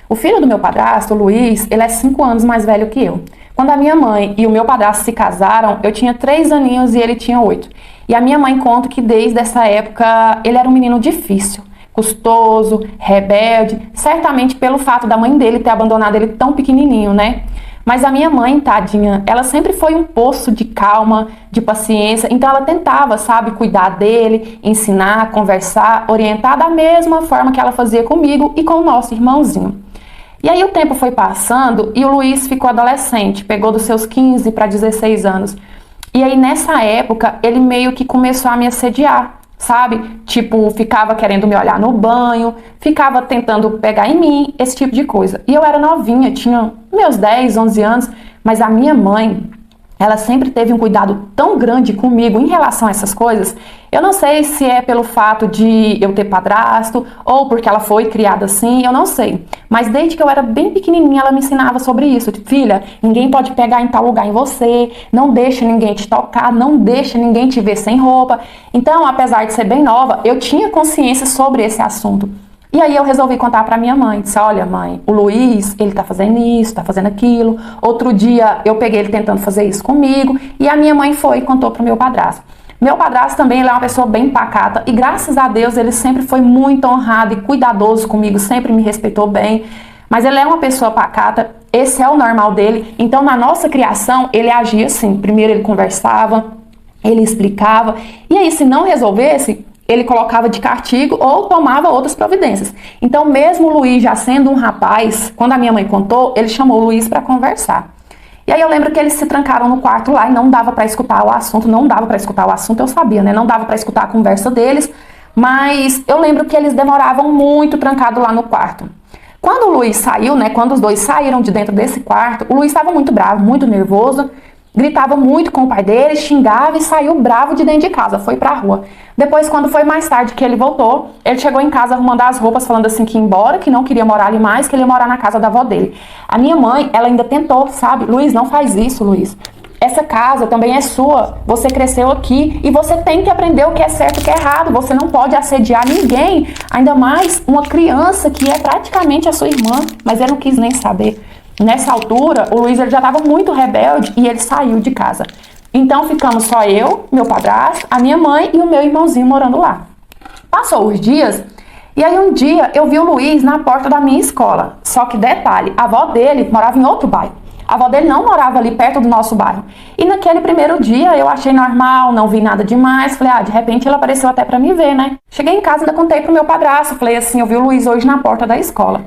O filho do meu padrasto, o Luiz, ele é 5 anos mais velho que eu. Quando a minha mãe e o meu padrasto se casaram, eu tinha 3 aninhos e ele tinha 8. E a minha mãe conta que desde essa época ele era um menino difícil, custoso, rebelde, certamente pelo fato da mãe dele ter abandonado ele tão pequenininho, né? Mas a minha mãe, tadinha, ela sempre foi um poço de calma, de paciência, então ela tentava, sabe, cuidar dele, ensinar, conversar, orientar da mesma forma que ela fazia comigo e com o nosso irmãozinho. E aí o tempo foi passando e o Luiz ficou adolescente, pegou dos seus 15 para 16 anos. E aí nessa época ele meio que começou a me assediar, sabe? Tipo, ficava querendo me olhar no banho, ficava tentando pegar em mim, esse tipo de coisa. E eu era novinha, tinha meus 10, 11 anos, mas a minha mãe, ela sempre teve um cuidado tão grande comigo em relação a essas coisas. Eu não sei se é pelo fato de eu ter padrasto ou porque ela foi criada assim, eu não sei. Mas desde que eu era bem pequenininha, ela me ensinava sobre isso. Filha, ninguém pode pegar em tal lugar em você, não deixa ninguém te tocar, não deixa ninguém te ver sem roupa. Então, apesar de ser bem nova, eu tinha consciência sobre esse assunto. E aí eu resolvi contar pra minha mãe, disse, olha mãe, o Luiz, ele tá fazendo isso, tá fazendo aquilo. Outro dia eu peguei ele tentando fazer isso comigo e a minha mãe foi e contou pro meu padrasto. Meu padrasto também, ele é uma pessoa bem pacata e graças a Deus ele sempre foi muito honrado e cuidadoso comigo, sempre me respeitou bem. Mas ele é uma pessoa pacata, esse é o normal dele. Então na nossa criação ele agia assim, primeiro ele conversava, ele explicava e aí se não resolvesse, ele colocava de castigo ou tomava outras providências. Então, mesmo o Luiz já sendo um rapaz, quando a minha mãe contou, ele chamou o Luiz para conversar. E aí eu lembro que eles se trancaram no quarto lá e não dava para escutar o assunto, eu sabia, né? Não dava para escutar a conversa deles, mas eu lembro que eles demoravam muito trancado lá no quarto. Quando o Luiz saiu, né? Quando os dois saíram de dentro desse quarto, o Luiz estava muito bravo, muito nervoso, gritava muito com o pai dele, xingava e saiu bravo de dentro de casa, foi pra rua. Depois, quando foi mais tarde que ele voltou, ele chegou em casa arrumando as roupas, falando assim que ia embora, que não queria morar ali mais, que ele ia morar na casa da avó dele. A minha mãe, ela ainda tentou, sabe? Luiz, não faz isso, Luiz. Essa casa também é sua, você cresceu aqui e você tem que aprender o que é certo e o que é errado. Você não pode assediar ninguém, ainda mais uma criança que é praticamente a sua irmã, mas ele não quis nem saber. Nessa altura, o Luiz ele já estava muito rebelde e ele saiu de casa. Então ficamos só eu, meu padrasto, a minha mãe e o meu irmãozinho morando lá. Passou os dias e aí um dia eu vi o Luiz na porta da minha escola. Só que detalhe, a avó dele morava em outro bairro. A avó dele não morava ali perto do nosso bairro. E naquele primeiro dia eu achei normal, não vi nada demais. Falei, de repente ele apareceu até pra me ver, né? Cheguei em casa e ainda contei pro meu padrasto. Falei assim, eu vi o Luiz hoje na porta da escola.